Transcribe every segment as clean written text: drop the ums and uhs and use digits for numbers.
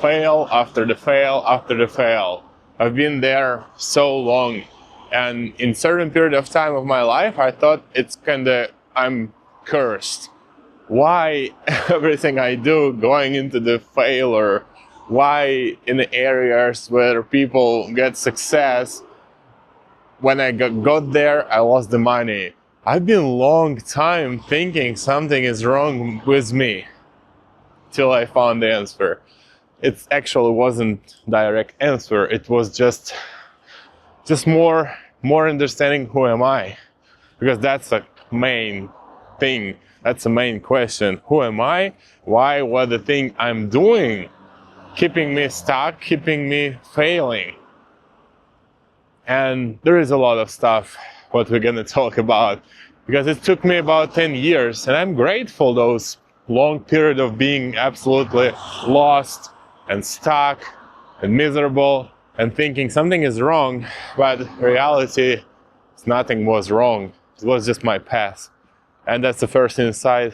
fail after the fail after the fail. I've been there so long, and in certain period of time of my life, I thought I'm cursed. Why everything I do going into the failure? Why in the areas where people get success, when I got there, I lost the money. I've been long time thinking something is wrong with me till I found the answer. It actually wasn't direct answer. It was just more understanding who am I, because that's the main thing. That's the main question. Who am I? Why? What the thing I'm doing keeping me stuck, keeping me failing? And there is a lot of stuff what we're gonna talk about, because it took me about 10 years, and I'm grateful those long period of being absolutely lost and stuck and miserable and thinking something is wrong, but reality, nothing was wrong. It was just my past. And that's the first insight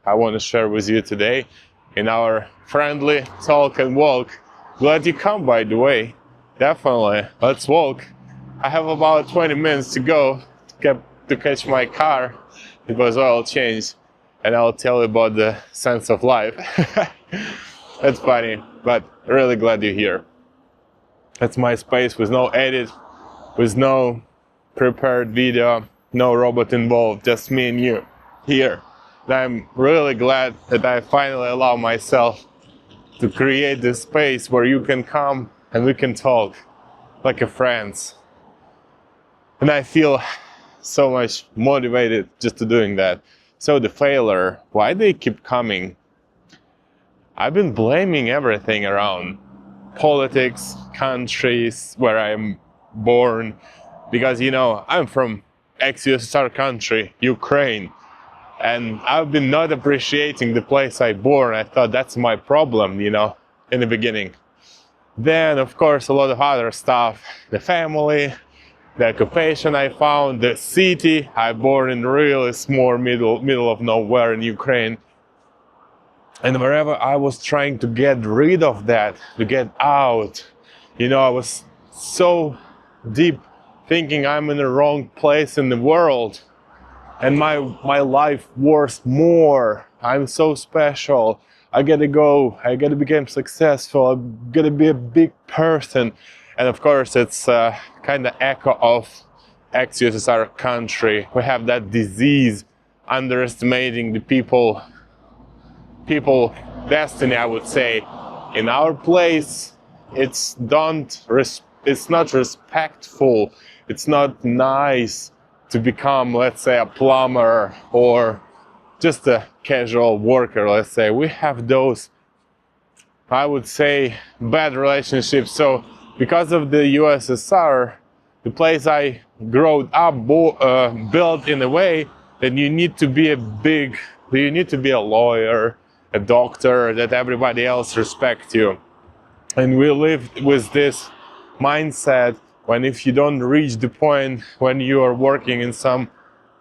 I want to share with you today in our friendly talk and walk. Glad you come, by the way. Definitely, let's walk. I have about 20 minutes to go to catch my car. It was oil change, and I'll tell you about the sense of life. That's funny, but really glad you're here. That's my space with no edit, with no prepared video, no robot involved, just me and you here. And I'm really glad that I finally allow myself to create this space where you can come and we can talk like a friends. And I feel so much motivated just to doing that. So the failure, why they keep coming? I've been blaming everything around politics, countries where I'm born, because I'm from ex-USSR country, Ukraine, and I've been not appreciating the place I born. I thought that's my problem, in the beginning. Then of course a lot of other stuff, the family, the occupation I found, the city. I born in really small middle of nowhere in Ukraine. And wherever I was trying to get rid of that, to get out, I was so deep thinking I'm in the wrong place in the world. And my life worth more. I'm so special. I gotta go. I gotta become successful. I gotta be a big person. And of course, it's kind of echo of ex-USSR country. We have that disease, underestimating the people destiny, I would say. In our place, it's not respectful. It's not nice to become, let's say, a plumber or just a casual worker, let's say. We have those, I would say, bad relationships. So because of the USSR, the place I grew up built in a way that you need to be a lawyer, a doctor, that everybody else respects you. And we live with this mindset when if you don't reach the point when you are working in some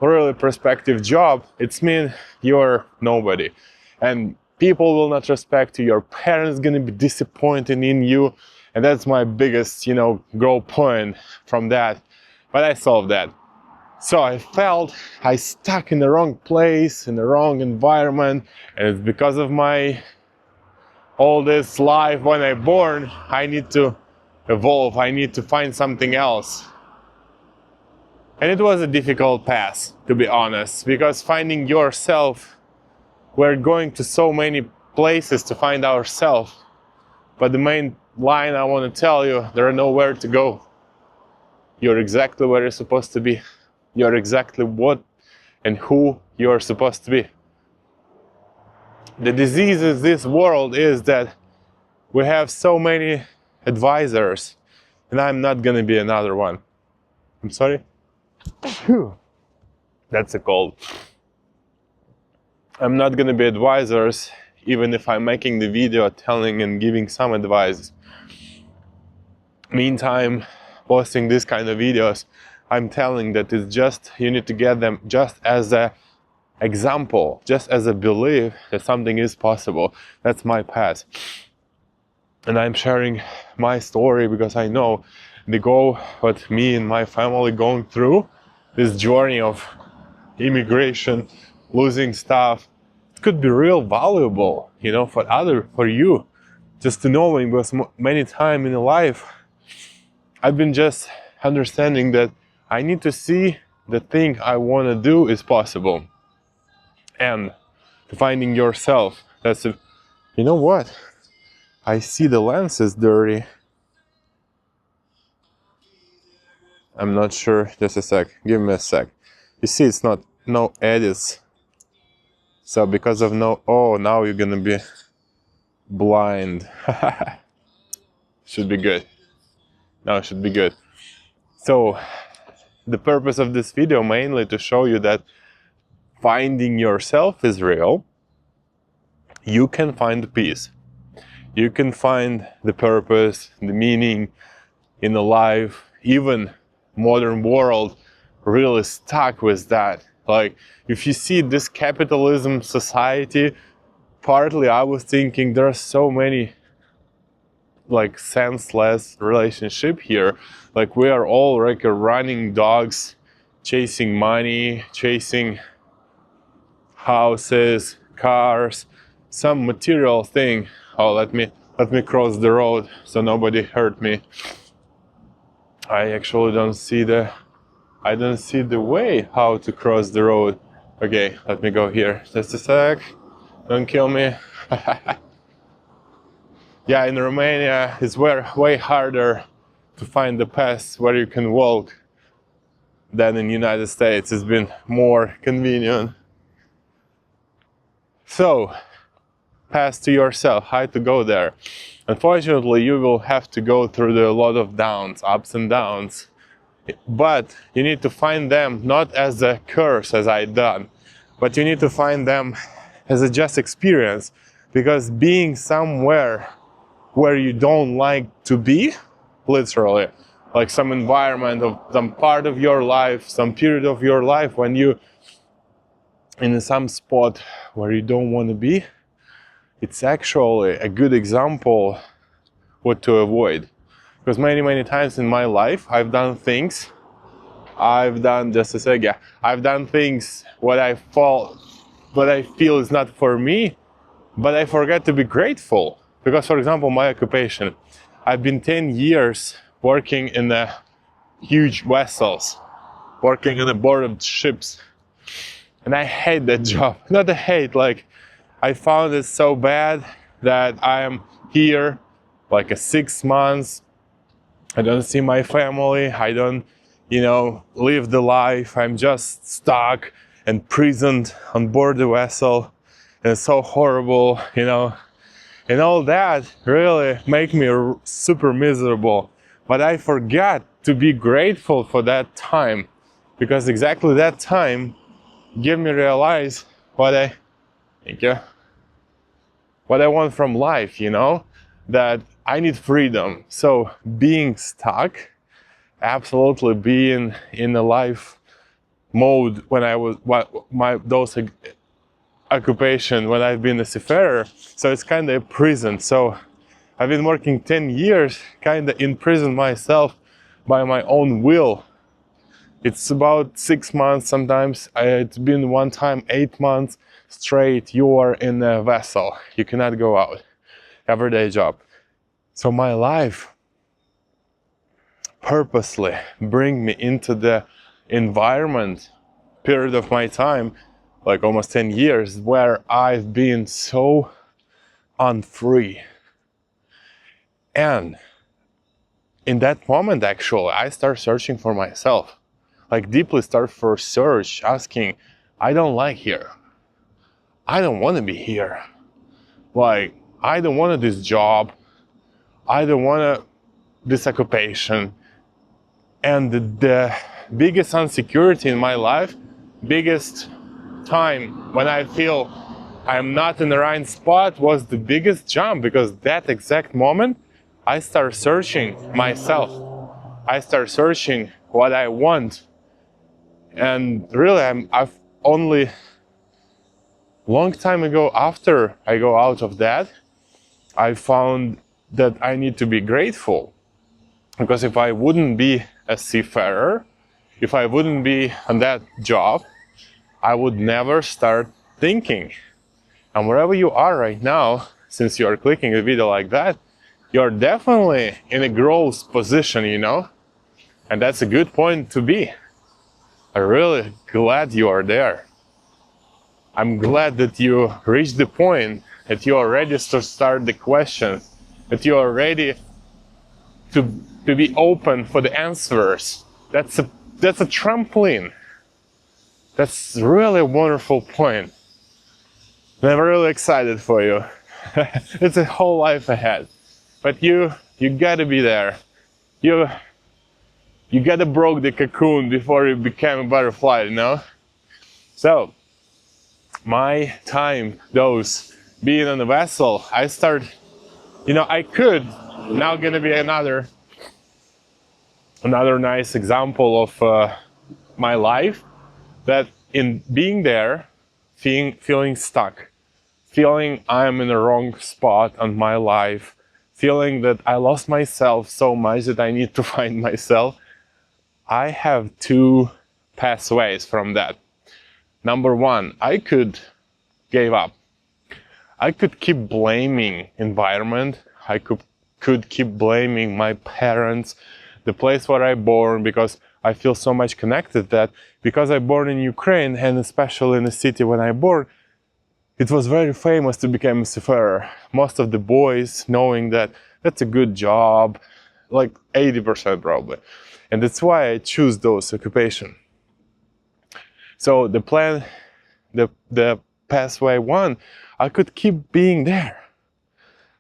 really prospective job, it's mean you're nobody. And people will not respect you, your parents gonna be disappointed in you. And that's my biggest, growth point from that. But I solved that. So I felt I stuck in the wrong place, in the wrong environment, and it's because of my all this life when I born, I need to evolve, I need to find something else. And it was a difficult path, to be honest, because finding yourself, we're going to so many places to find ourselves, but the main line I want to tell you, there are nowhere to go. You're exactly where you're supposed to be. You're exactly what and who you're supposed to be. The disease of this world is that we have so many advisors, and I'm not gonna be another one. I'm sorry? That's a cold. I'm not gonna be advisors, even if I'm making the video telling and giving some advice. Meantime, posting this kind of videos, I'm telling that it's just, you need to get them just as a example, just as a belief that something is possible. That's my path. And I'm sharing my story because I know the goal what me and my family going through this journey of immigration, losing stuff, it could be real valuable, you know, for you, just to knowing, because many times in life I've been just understanding that I need to see the thing I want to do is possible, and finding yourself. That's it. You know what? I see the lens is dirty. I'm not sure. Just a sec. Give me a sec. You see, it's not no edits. So because of no, oh, now you're gonna be blind. Should be good. Now it should be good. So the purpose of this video mainly to show you that finding yourself is real. You can find peace. You can find the purpose, the meaning in the life. Even modern world really stuck with that. Like, if you see this capitalism society, partly I was thinking there are so many like senseless relationship here. Like, we are all like running dogs, chasing money, chasing houses, cars, some material thing. Oh, let me cross the road so nobody hurt me. I actually don't see the way how to cross the road. Okay, let me go here. Just a sec. Don't kill me. Yeah, in Romania it's way harder to find the paths where you can walk than in the United States. It's been more convenient. So, path to yourself, how to go there. Unfortunately, you will have to go through a lot of downs, ups and downs. But you need to find them not as a curse as I done, but you need to find them as a just experience. Because being somewhere where you don't like to be, literally, like some environment of some part of your life, some period of your life when you in some spot where you don't want to be, it's actually a good example what to avoid. Because many times in my life I've done things, I've done things what I feel is not for me, but I forget to be grateful. Because, for example, my occupation, I've been 10 years working in the huge vessels, working in the board of ships, and I hate that job. Not a hate, like I found it so bad that I am here like 6 months. I don't see my family. I don't, live the life. I'm just stuck and imprisoned on board the vessel. And it's so horrible, And all that really make me super miserable. But I forgot to be grateful for that time. Because exactly that time gave me realize what I want from life, that I need freedom. So being stuck, absolutely being in a life mode when I was those occupation when I've been a seafarer, so it's kind of a prison. So I've been working 10 years, kind of imprisoned myself by my own will. It's about 6 months sometimes. It's been one time 8 months straight you are in a vessel. You cannot go out. Everyday job. So my life purposely bring me into the environment, period of my time, like almost 10 years, where I've been so unfree. And in that moment, actually, I start searching for myself. Like deeply start for search, asking, I don't like here. I don't want to be here. Like, I don't want this job. I don't want this occupation. And the biggest insecurity in my life, biggest time when I feel I'm not in the right spot was the biggest jump, because that exact moment I start searching myself. I start searching what I want. And really I've only long time ago, after I go out of that, I found that I need to be grateful, because if I wouldn't be a seafarer, if I wouldn't be on that job, I would never start thinking. And wherever you are right now, since you are clicking a video like that, you're definitely in a growth position, you know? And that's a good point to be. I'm really glad you are there. I'm glad that you reached the point that you are ready to start the question, that you are ready to be open for the answers. That's a trampoline. That's really a wonderful point. And I'm really excited for you. It's a whole life ahead. But you gotta be there. You gotta break the cocoon before you become a butterfly, you know? So, my time, those being on the vessel, I start, I could, now gonna be another nice example of my life, that in being there, feeling stuck, feeling I'm in the wrong spot on my life, feeling that I lost myself so much that I need to find myself, I have two pathways from that. Number one, I could give up. I could keep blaming environment. I could keep blaming my parents, the place where I born, because I feel so much connected that because I born in Ukraine, and especially in the city when I born, it was very famous to become a seafarer. Most of the boys knowing that that's a good job, like 80% probably. And that's why I choose those occupation. So the plan, the pathway one, I could keep being there,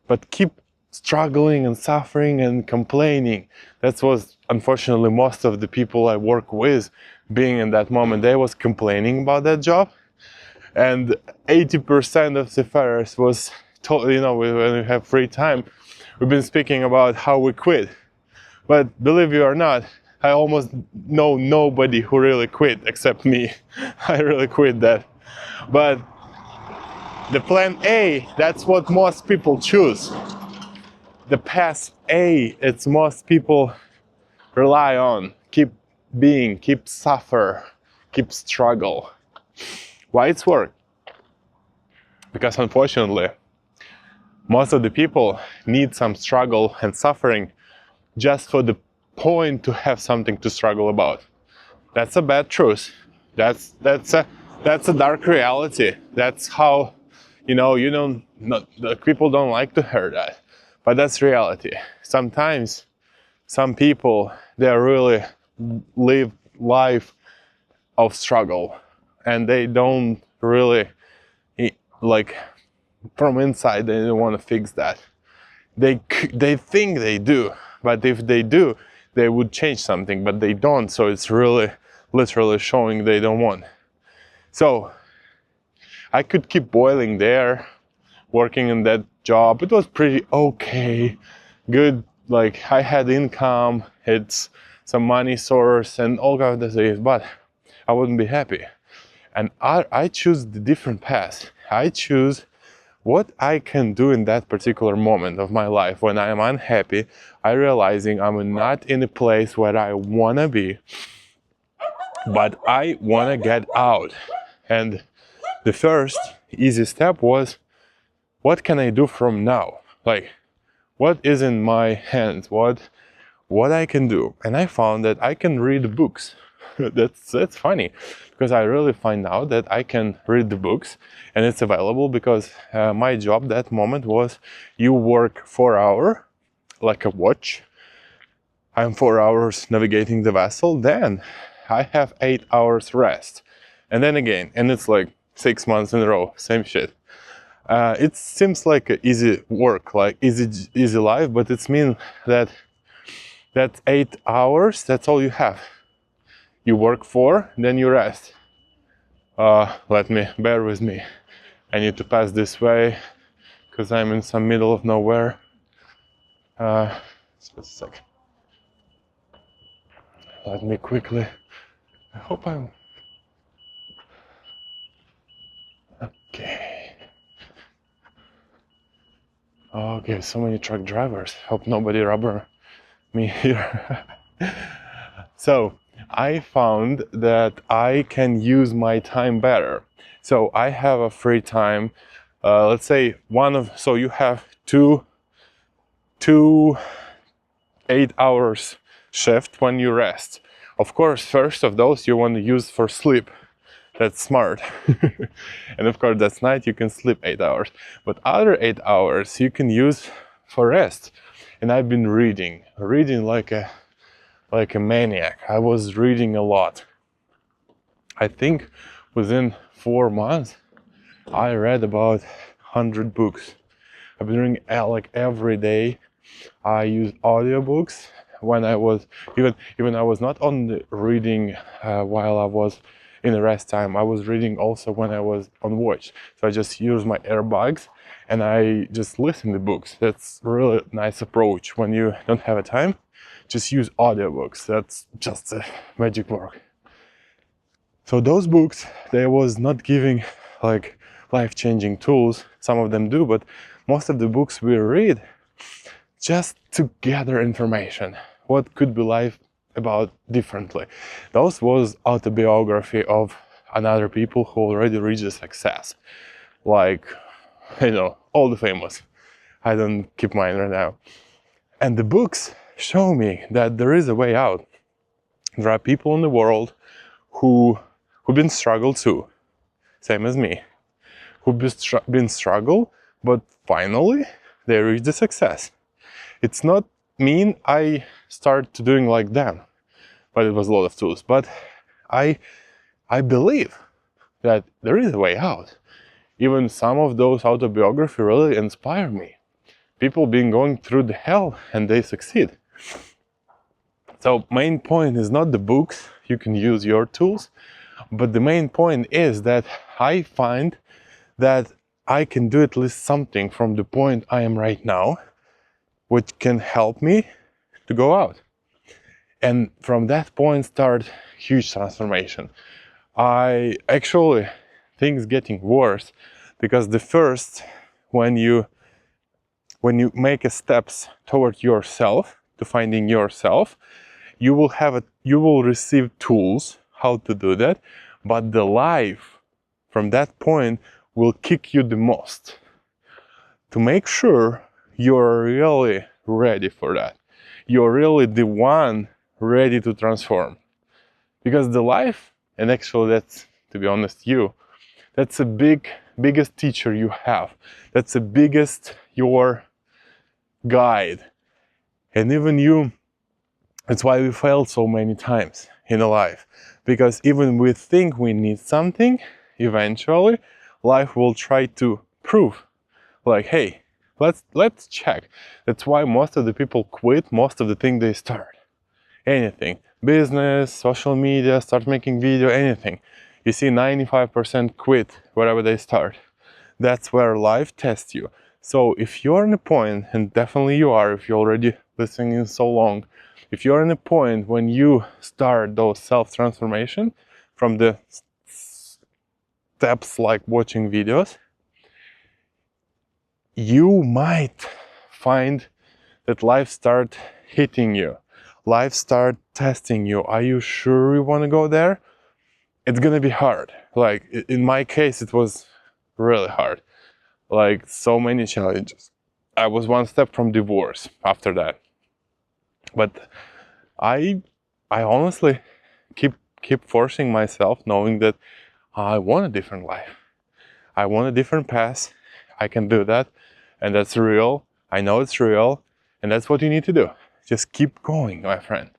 but keep struggling and suffering and complaining. That was unfortunately most of the people I work with being in that moment. They was complaining about that job, and 80% of seafarers was told, when we have free time, we've been speaking about how we quit. But believe you or not, I almost know nobody who really quit except me. I really quit that. But the plan A, that's what most people choose. The path A, it's most people rely on. Keep being, keep suffer, keep struggle. Why it's work? Because unfortunately, most of the people need some struggle and suffering just for the point to have something to struggle about. That's a bad truth. That's a dark reality. That's how, people don't like to hear that, but that's reality. Sometimes some people, they really live life of struggle, and they don't really, like, from inside, they don't want to fix that. They think they do, but if they do, they would change something, but they don't. So it's really literally showing they don't want. So I could keep boiling there, working in that job. It was pretty okay, good. Like, I had income, it's some money source and all kinds of things, but I wouldn't be happy. And I choose the different path. I choose what I can do in that particular moment of my life when I am unhappy. I realizing I'm not in a place where I wanna be, but I wanna get out. And the first easy step was, what can I do from now? Like, what is in my hands? What I can do? And I found that I can read books. That's funny, because I really find out that I can read the books, and it's available because my job that moment was, you work 4 hours like a watch. I'm 4 hours navigating the vessel, then I have 8 hours rest, and then again, and it's like 6 months in a row, same shit. It seems like a easy work, like easy life, but it means that 8 hours, that's all you have. You work 4, then you rest. Bear with me. I need to pass this way because I'm in some middle of nowhere. Just a second. Let me quickly. I hope I'm okay. Okay, so many truck drivers. Hope nobody rubber me here. So I found that I can use my time better. So I have a free time. Let's say so you have two 8 hours shift when you rest. Of course, first of those you want to use for sleep. That's smart. And of course, that's night you can sleep 8 hours. But other 8 hours you can use for rest. And I've been reading like a maniac. I was reading a lot. I think within 4 months I read about 100 books. I've been reading like every day. I use audiobooks when I was even I was not only reading while I was in the rest time. I was reading also when I was on watch. So I just use my earbuds and I just listen to books. That's really nice approach when you don't have a time. Just use audiobooks. That's just a magic work. So those books, they was not giving like life-changing tools. Some of them do, but most of the books we read just to gather information. What could be life about differently? Those was autobiography of another people who already reached success. Like, all the famous. I don't keep mine right now. And the books show me that there is a way out. There are people in the world who've been struggled too, same as me, who've been struggle, but finally they reach the success. It's not mean I start doing like them, but it was a lot of tools. But I believe that there is a way out. Even some of those autobiography really inspire me. People been going through the hell and they succeed. So main point is not the books, you can use your tools, but the main point is that I find that I can do at least something from the point I am right now, which can help me to go out. And from that point start huge transformation. I actually things getting worse because the first, when you make a steps toward yourself, to finding yourself, you will receive tools how to do that, but the life from that point will kick you the most. To make sure you're really ready for that. You're really the one ready to transform. Because the life, and actually that's, to be honest, that's the biggest teacher you have. That's the biggest your guide. And even that's why we failed so many times in life. Because even we think we need something, eventually life will try to prove like, hey, let's check. That's why most of the people quit most of the things they start. Anything, business, social media, start making video, anything. You see 95% quit wherever they start. That's where life tests you. So if you're in a point, and definitely you are if you're already listening in so long, if you're in a point when you start those self-transformation from the steps like watching videos, you might find that life start hitting you. Life start testing you. Are you sure you want to go there? It's gonna be hard. Like in my case, it was really hard. Like so many challenges. I was one step from divorce after that. But I honestly keep forcing myself, knowing that I want a different life. I want a different path. I can do that. And that's real. I know it's real. And that's what you need to do. Just keep going, my friend.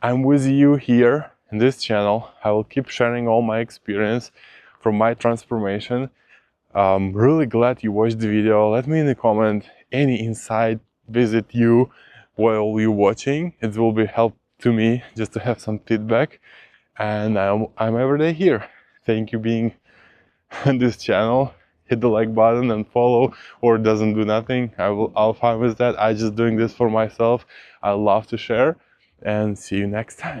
I'm with you here in this channel. I will keep sharing all my experience from my transformation. I'm really glad you watched the video. Let me in the comment any insight visit you while you're watching. It will be help to me just to have some feedback. And I'm every day here. Thank you being on this channel. Hit the like button and follow, or it doesn't do nothing. I'll fine with that. I just doing this for myself. I love to share, and see you next time.